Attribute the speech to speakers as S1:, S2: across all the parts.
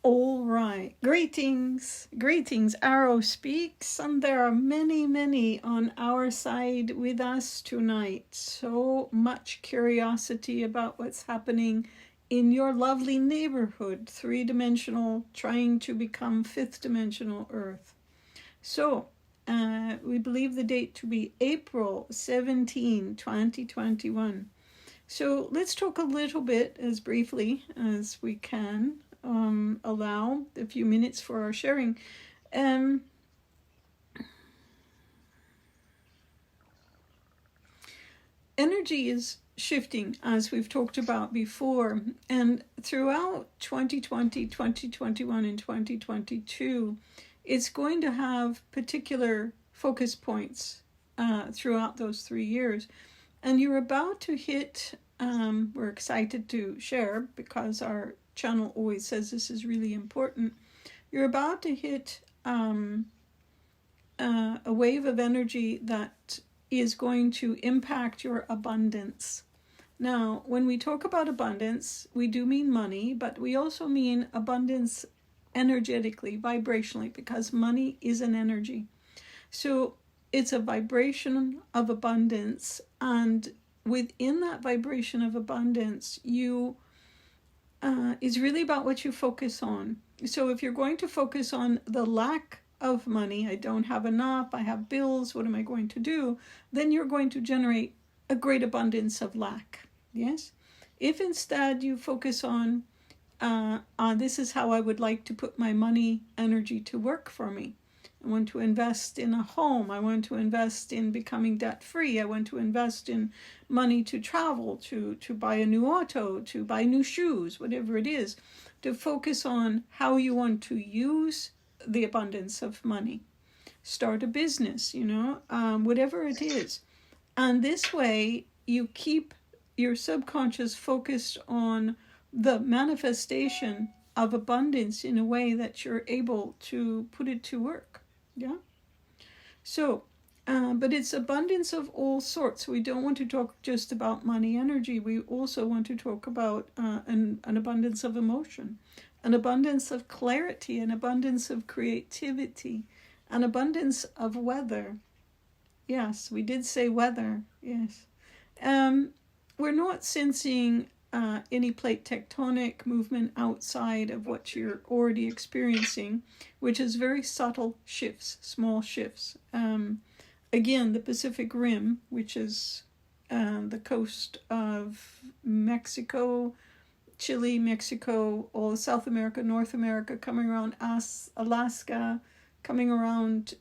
S1: All right. Greetings. Aero speaks, and there are many on our side with us tonight. So much curiosity about what's happening in your lovely neighborhood, three-dimensional, trying to become fifth-dimensional Earth. So, we believe the date to be April 17, 2021. So let's talk a little bit, as briefly as we can, allow a few minutes for our sharing. Energy is shifting, as we've talked about before, and throughout 2020, 2021, and 2022, it's going to have particular focus points throughout those 3 years. And you're about to hit, we're excited to share because our channel always says this is really important. You're about to hit a wave of energy that is going to impact your abundance. Now, when we talk about abundance, we do mean money, but we also mean abundance energetically, vibrationally, because money is an energy. So it's a vibration of abundance, and within that vibration of abundance, is really about what you focus on. So if you're going to focus on the lack of money, I don't have enough, I have bills, what am I going to do? Then you're going to generate a great abundance of lack. Yes? If instead you focus on this is how I would like to put my money energy to work for me. I want to invest in a home. I want to invest in becoming debt-free. I want to invest in money to travel, to buy a new auto, to buy new shoes, whatever it is. To focus on how you want to use the abundance of money. Start a business, whatever it is. And this way, you keep your subconscious focused on the manifestation of abundance in a way that you're able to put it to work. Yeah. So, but it's abundance of all sorts. We don't want to talk just about money energy. We also want to talk about an abundance of emotion, an abundance of clarity, an abundance of creativity, an abundance of weather. Yes, we did say weather. Yes. We're not sensing any plate tectonic movement outside of what you're already experiencing, which is very subtle shifts, small shifts. Again, the Pacific Rim, which is the coast of Mexico, Chile, Mexico, all of South America, North America, coming around Alaska, coming around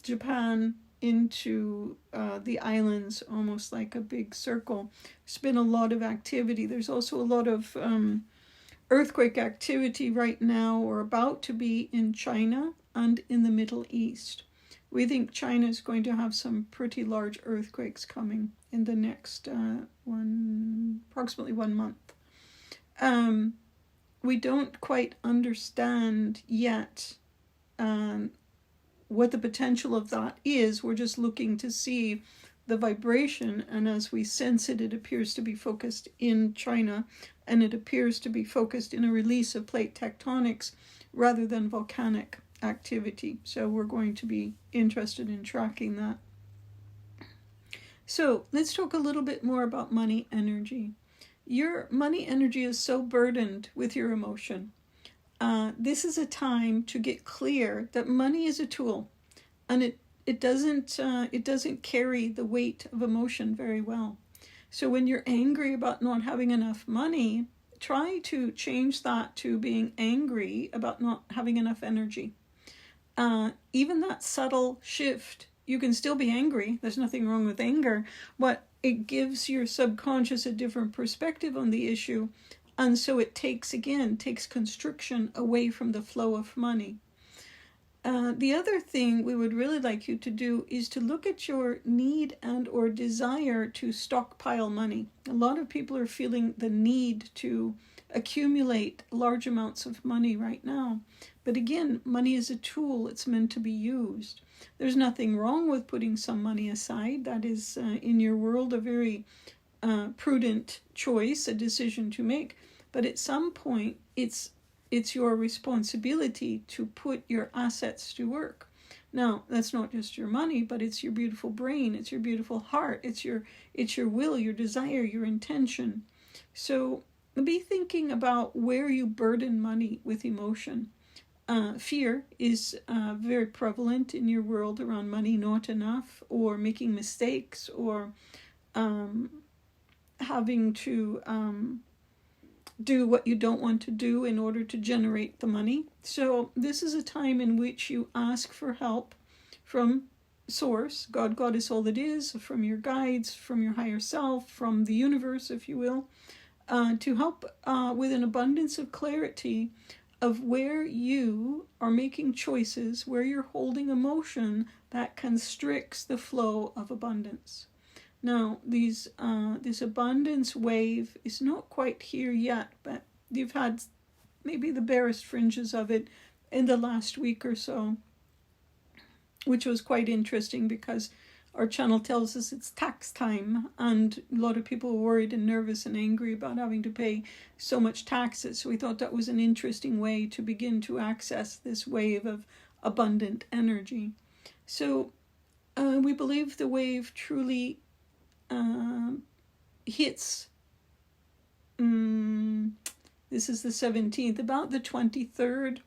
S1: Japan, into the islands, almost like a big circle. There's been a lot of activity. There's also a lot of earthquake activity right now, or about to be, in China and in the Middle East. We think China is going to have some pretty large earthquakes coming in the next approximately 1 month. We don't quite understand yet what the potential of that is. We're just looking to see the vibration, and as we sense it, it appears to be focused in China, and it appears to be focused in a release of plate tectonics rather than volcanic activity. So we're going to be interested in tracking that. So let's talk a little bit more about money energy. Your money energy is so burdened with your emotion. This is a time to get clear that money is a tool, and it doesn't carry the weight of emotion very well. So when you're angry about not having enough money, try to change that to being angry about not having enough energy. Even that subtle shift, you can still be angry. There's nothing wrong with anger, but it gives your subconscious a different perspective on the issue. And so it takes constriction away from the flow of money. The other thing we would really like you to do is to look at your need and or desire to stockpile money. A lot of people are feeling the need to accumulate large amounts of money right now. But again, money is a tool. It's meant to be used. There's nothing wrong with putting some money aside. That is, in your world, a very prudent choice, a decision to make. But at some point, it's it's your responsibility to put your assets to work. Now, that's not just your money, but it's your beautiful brain, it's your beautiful heart, it's your will, your desire, your intention. So be thinking about where you burden money with emotion. Fear is very prevalent in your world around money not enough, or making mistakes, or having to do what you don't want to do in order to generate the money. So this is a time in which you ask for help from source, God, Goddess, all that is, from your guides, from your higher self, from the universe, if you will, to help with an abundance of clarity of where you are making choices, where you're holding emotion that constricts the flow of abundance. Now, this abundance wave is not quite here yet, but you've had maybe the barest fringes of it in the last week or so, which was quite interesting because our channel tells us it's tax time, and a lot of people were worried and nervous and angry about having to pay so much taxes. So we thought that was an interesting way to begin to access this wave of abundant energy. So we believe the wave truly hits, this is the 17th, about the 23rd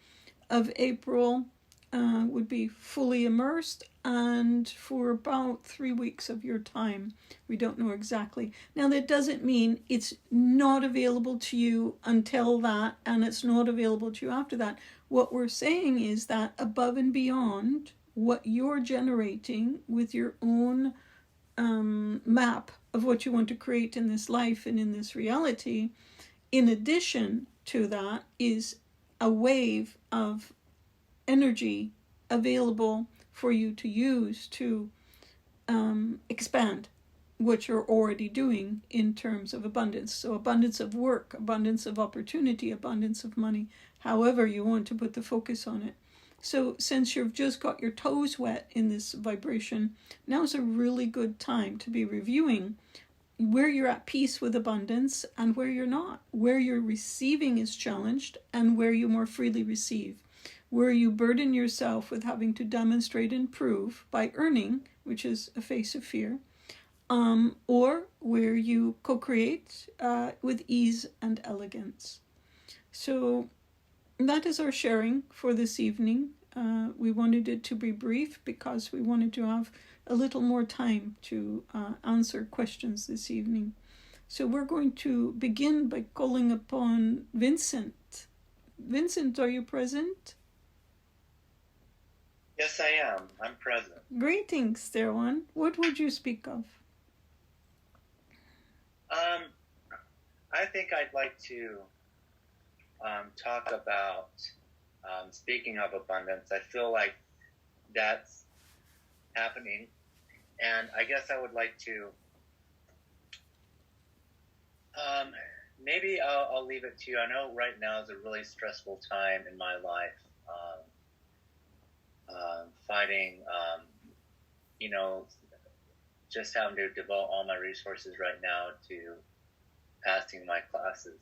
S1: of April, would be fully immersed, and for about 3 weeks of your time. We don't know exactly. Now, that doesn't mean it's not available to you until that, and it's not available to you after that. What we're saying is that above and beyond what you're generating with your own map of what you want to create in this life and in this reality, in addition to that is a wave of energy available for you to use to expand what you're already doing in terms of abundance. So abundance of work, abundance of opportunity, abundance of money, however you want to put the focus on it. So since you've just got your toes wet in this vibration, now's a really good time to be reviewing where you're at peace with abundance and where you're not, where your receiving is challenged and where you more freely receive, where you burden yourself with having to demonstrate and prove by earning, which is a face of fear, or where you co-create with ease and elegance. So that is our sharing for this evening. We wanted it to be brief because we wanted to have a little more time to answer questions this evening. So we're going to begin by calling upon Vincent. Vincent, are you present?
S2: Yes, I am. I'm present.
S1: Greetings, dear one. What would you speak of?
S2: I think I'd like to talk about, speaking of abundance, I feel like that's happening. And I guess I would like to, maybe I'll leave it to you. I know right now is a really stressful time in my life, fighting, just having to devote all my resources right now to passing my classes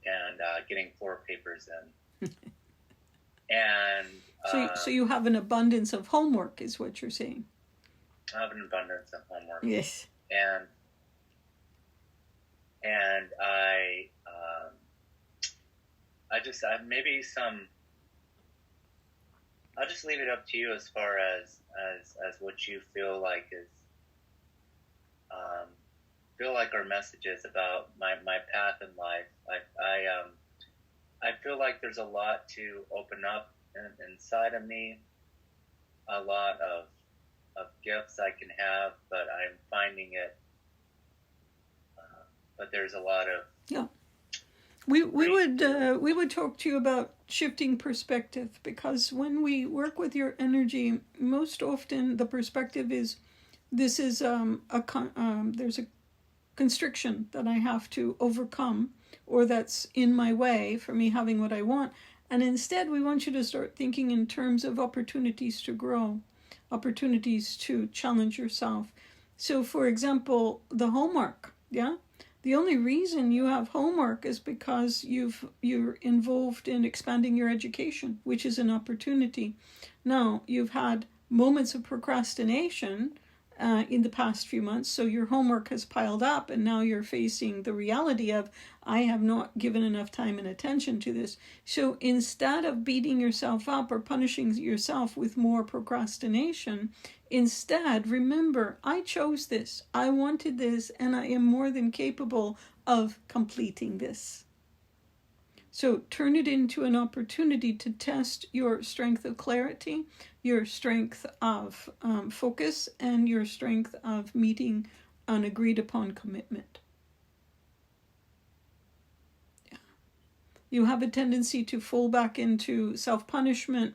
S2: and getting 4 papers in. And
S1: so you have an abundance of homework, is what you're saying?
S2: I have an abundance of homework.
S1: Yes.
S2: And I'll just leave it up to you as far as what you feel like is our messages about my path in life. I feel like there's a lot to open up inside of me, a lot of gifts I can have, but I'm finding it. But there's a lot of
S1: We would talk to you about shifting perspective, because when we work with your energy, most often the perspective is this is there's a constriction that I have to overcome, or that's in my way for me having what I want. And instead, we want you to start thinking in terms of opportunities to grow, opportunities to challenge yourself. So, for example, the homework, The only reason you have homework is because you're involved in expanding your education, which is an opportunity. Now, you've had moments of procrastination in the past few months, so your homework has piled up, and now you're facing the reality of, I have not given enough time and attention to this. So instead of beating yourself up or punishing yourself with more procrastination, instead, remember, I chose this, I wanted this, and I am more than capable of completing this. So turn it into an opportunity to test your strength of clarity, your strength of focus, and your strength of meeting an agreed upon commitment. Yeah. You have a tendency to fall back into self-punishment,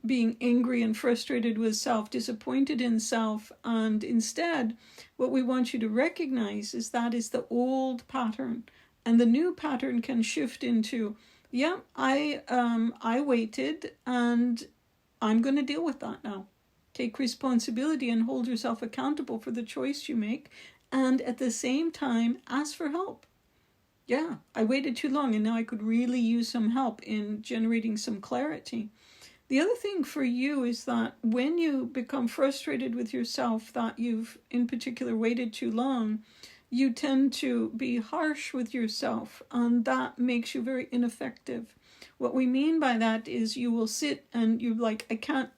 S1: being angry and frustrated with self, disappointed in self, and instead, what we want you to recognize is that is the old pattern. And the new pattern can shift into, yeah, I waited, and I'm going to deal with that now. Take responsibility and hold yourself accountable for the choice you make, and at the same time, ask for help. Yeah, I waited too long, and now I could really use some help in generating some clarity. The other thing for you is that when you become frustrated with yourself that you've in particular waited too long, you tend to be harsh with yourself, and that makes you very ineffective. What we mean by that is you will sit and you're like, I can't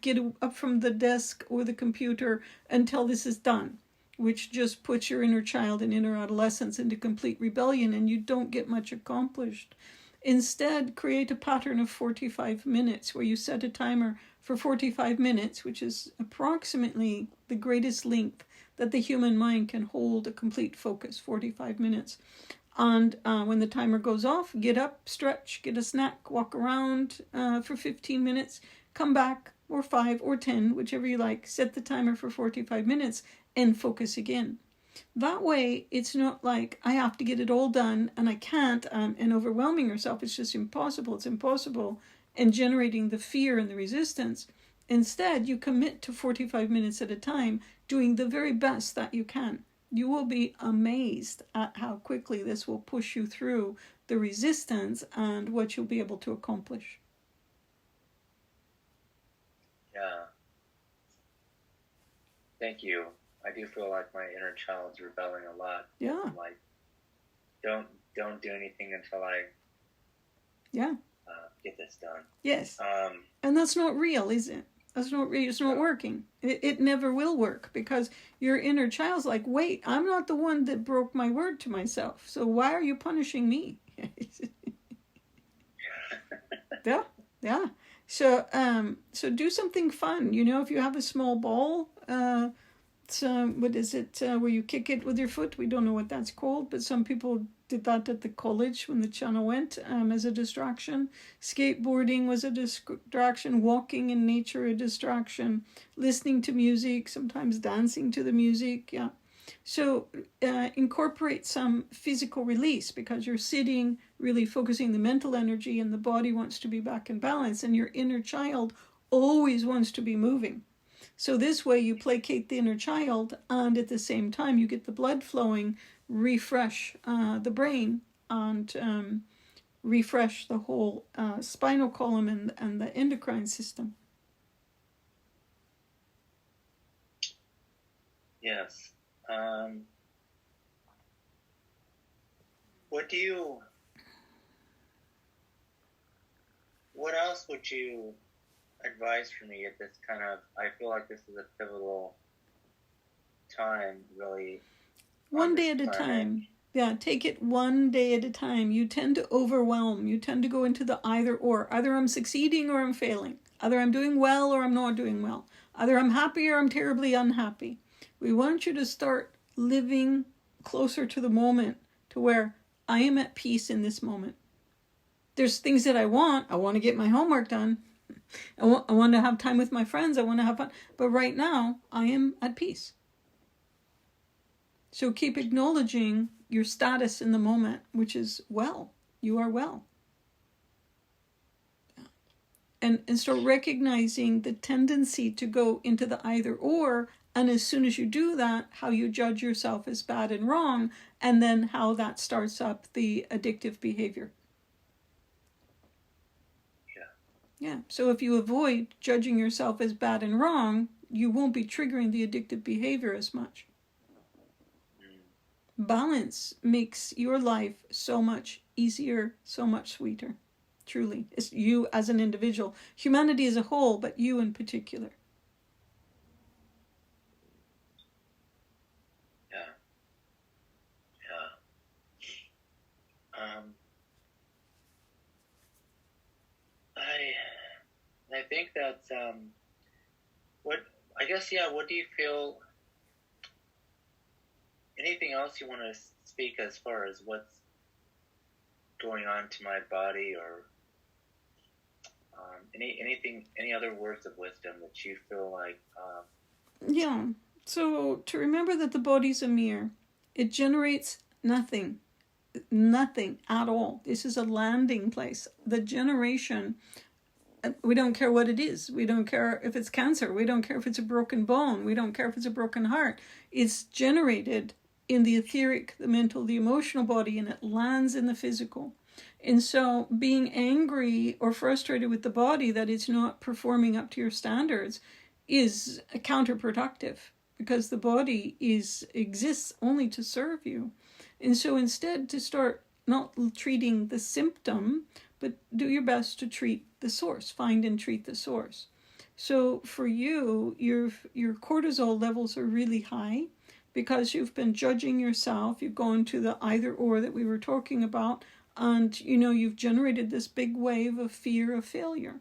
S1: get up from the desk or the computer until this is done, which just puts your inner child and inner adolescence into complete rebellion, and you don't get much accomplished. Instead, create a pattern of 45 minutes where you set a timer for 45 minutes, which is approximately the greatest length that the human mind can hold a complete focus, 45 minutes. And when the timer goes off, get up, stretch, get a snack, walk around for 15 minutes, come back, or 5 or 10, whichever you like, set the timer for 45 minutes and focus again. That way, it's not like I have to get it all done and I can't, and overwhelming yourself. It's just impossible. It's impossible, and generating the fear and the resistance. Instead, you commit to 45 minutes at a time, doing the very best that you can. You will be amazed at how quickly this will push you through the resistance and what you'll be able to accomplish.
S2: Yeah. Thank you. I do feel like my inner child's rebelling a lot.
S1: Yeah.
S2: I'm like, don't do anything until I get this done.
S1: Yes. And that's not real, is it? That's not real. It's not working. It never will work, because your inner child's like, wait, I'm not the one that broke my word to myself, so why are you punishing me? Yeah. So do something fun. If you have a small ball, what is it, where you kick it with your foot? We don't know what that's called, but some people did that at the college when the channel went, as a distraction. Skateboarding was a distraction. Walking in nature, a distraction. Listening to music, sometimes dancing to the music. Yeah. So incorporate some physical release, because you're sitting, really focusing the mental energy, and the body wants to be back in balance, and your inner child always wants to be moving. So this way you placate the inner child, and at the same time you get the blood flowing, refresh the brain, and refresh the whole spinal column and the endocrine system.
S2: Yes. What else would you advise for me at this kind of, I feel like this is a pivotal time, really.
S1: One day at a time. Yeah, take it one day at a time. You tend to overwhelm. You tend to go into the either or. Either I'm succeeding or I'm failing. Either I'm doing well or I'm not doing well. Either I'm happy or I'm terribly unhappy. We want you to start living closer to the moment, to where I am at peace in this moment. There's things that I want. I want to get my homework done. I want to have time with my friends. I want to have fun. But right now, I am at peace. So keep acknowledging your status in the moment, which is well. You are well. And start recognizing the tendency to go into the either or And as soon as you do that, how you judge yourself as bad and wrong, and then how that starts up the addictive behavior. Yeah. So if you avoid judging yourself as bad and wrong, you won't be triggering the addictive behavior as much. Balance makes your life so much easier, so much sweeter. Truly. It's you as an individual. Humanity as a whole, but you in particular.
S2: I think that's what do you feel? Anything else you want to speak as far as what's going on to my body, or any other words of wisdom that you feel like?
S1: Yeah. So to remember that the body's a mirror, it generates nothing at all. This is a landing place. The generation, we don't care what it is. We don't care if it's cancer. We don't care if it's a broken bone. We don't care if it's a broken heart. It's generated in the etheric, the mental, the emotional body, and it lands in the physical. And so being angry or frustrated with the body that it's not performing up to your standards is counterproductive, because the body exists only to serve you. And so instead, to start not treating the symptom, but do your best to treat the source. Find and treat the source. So for you, your cortisol levels are really high because you've been judging yourself. You've gone to the either or that we were talking about, and you've generated this big wave of fear of failure.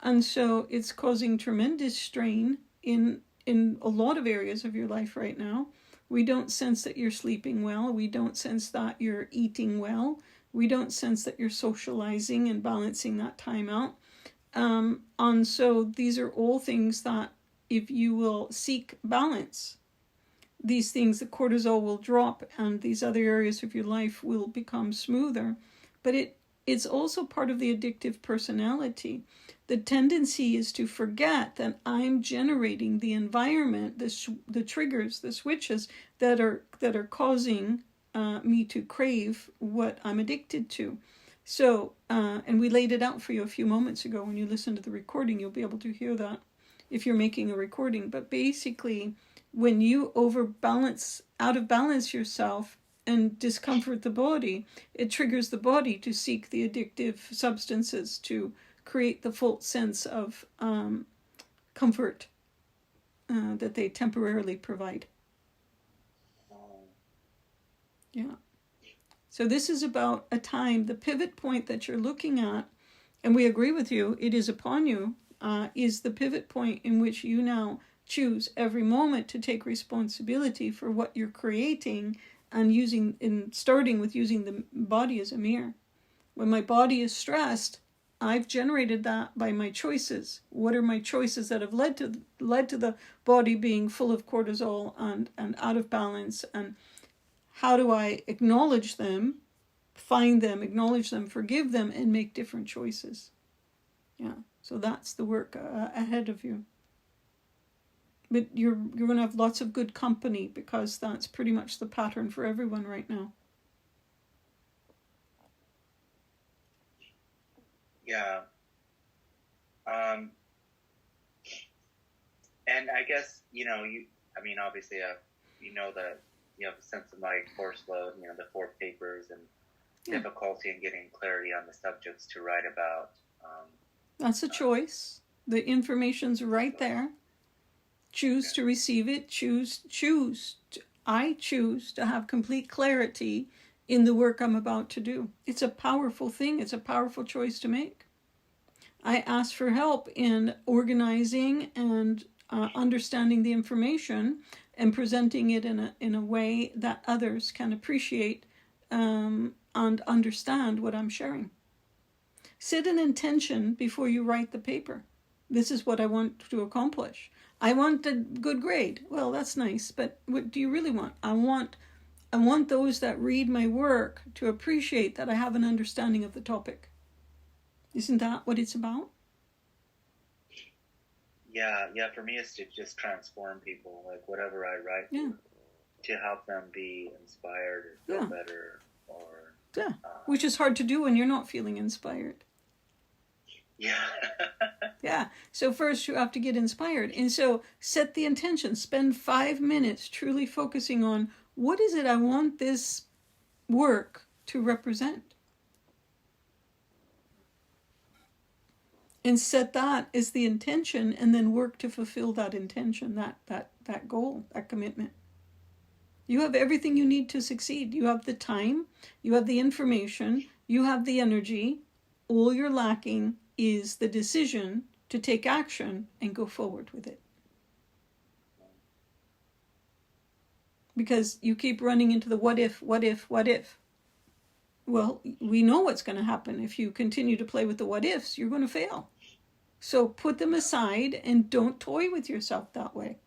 S1: And so it's causing tremendous strain in a lot of areas of your life right now. We don't sense that you're sleeping well. We don't sense that you're eating well. We don't sense that you're socializing and balancing that time out. And so these are all things that if you will seek balance, these things, the cortisol will drop and these other areas of your life will become smoother. But it's also part of the addictive personality. The tendency is to forget that I'm generating the environment, the triggers, the switches that are causing me to crave what I'm addicted to. So, and we laid it out for you a few moments ago. When you listen to the recording, you'll be able to hear that if you're making a recording. But basically, when you out of balance yourself and discomfort the body, it triggers the body to seek the addictive substances to create the full sense of comfort that they temporarily provide. Yeah. So this is about a time, the pivot point that you're looking at, and we agree with you, it is upon you, is the pivot point in which you now choose every moment to take responsibility for what you're creating and starting with using the body as a mirror. When my body is stressed, I've generated that by my choices. What are my choices that have led to the body being full of cortisol and out of balance? And how do I acknowledge them, find them, acknowledge them, forgive them, and make different choices? Yeah, so that's the work ahead of you. But you're going to have lots of good company, because that's pretty much the pattern for everyone right now.
S2: Yeah. And I guess, obviously, that you have a sense of my course load, the 4 papers and difficulty in getting clarity on the subjects to write about.
S1: That's a choice. The information's right there. Choose to receive it. I choose to have complete clarity in the work I'm about to do. It's a powerful thing. It's a powerful choice to make. I ask for help in organizing and understanding the information and presenting it in a way that others can appreciate and understand what I'm sharing. Set an intention before you write the paper. This is what I want to accomplish. I want a good grade. Well, that's nice, but what do you really want? I want those that read my work to appreciate that I have an understanding of the topic. Isn't that what it's about?
S2: yeah. For me, it's to just transform people, like whatever I write, to help them be inspired or feel better, or
S1: which is hard to do when you're not feeling inspired.
S2: Yeah.
S1: So first you have to get inspired, and so set the intention. Spend 5 minutes truly focusing on what is it I want this work to represent. And set that as the intention, and then work to fulfill that intention, that goal, that commitment. You have everything you need to succeed. You have the time, you have the information, you have the energy. All you're lacking is the decision to take action and go forward with it. Because you keep running into the what if. Well, we know what's going to happen. If you continue to play with the what ifs, you're going to fail. So put them aside and don't toy with yourself that way.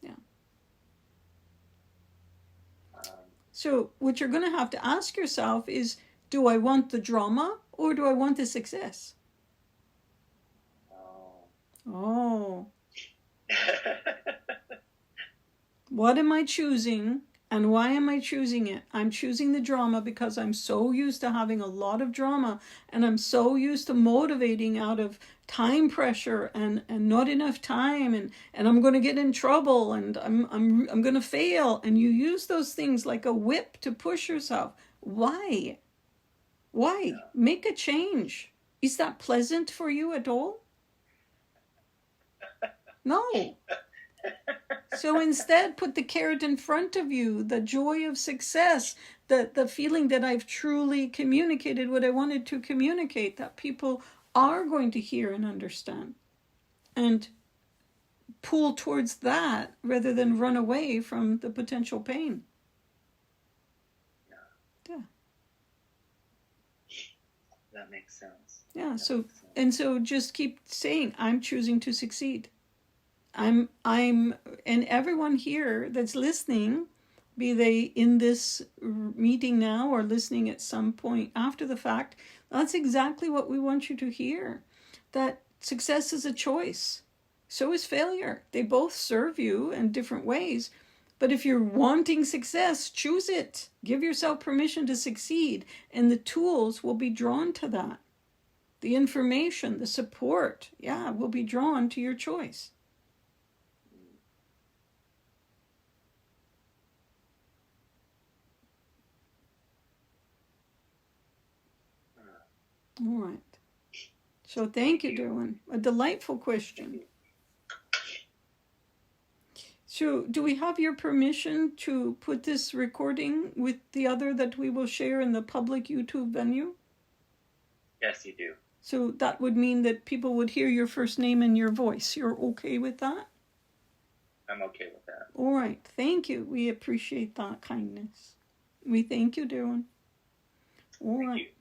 S1: Yeah. So what you're going to have to ask yourself is, do I want the drama or do I want the success? Oh. What am I choosing? And why am I choosing it? I'm choosing the drama because I'm so used to having a lot of drama, and I'm so used to motivating out of time pressure and not enough time, and I'm going to get in trouble, and I'm going to fail. And you use those things like a whip to push yourself. Why? Make a change. Is that pleasant for you at all? No. So instead, put the carrot in front of you, the joy of success, the feeling that I've truly communicated what I wanted to communicate, that people are going to hear and understand. And pull towards that rather than run away from the potential pain. Yeah.
S2: That makes sense.
S1: Yeah, so just keep saying, I'm choosing to succeed. I'm and everyone here that's listening, be they in this meeting now or listening at some point after the fact, that's exactly what we want you to hear. That success is a choice. So is failure. They both serve you in different ways. But if you're wanting success, choose it. Give yourself permission to succeed, and the tools will be drawn to that. The information, the support, will be drawn to your choice. All right. So thank you, Derwin. A delightful question. So do we have your permission to put this recording with the other that we will share in the public YouTube venue?
S2: Yes, you do.
S1: So that would mean that people would hear your first name and your voice. You're okay with that?
S2: I'm okay with that.
S1: All right. Thank you. We appreciate that kindness. We thank you, Derwin. All right.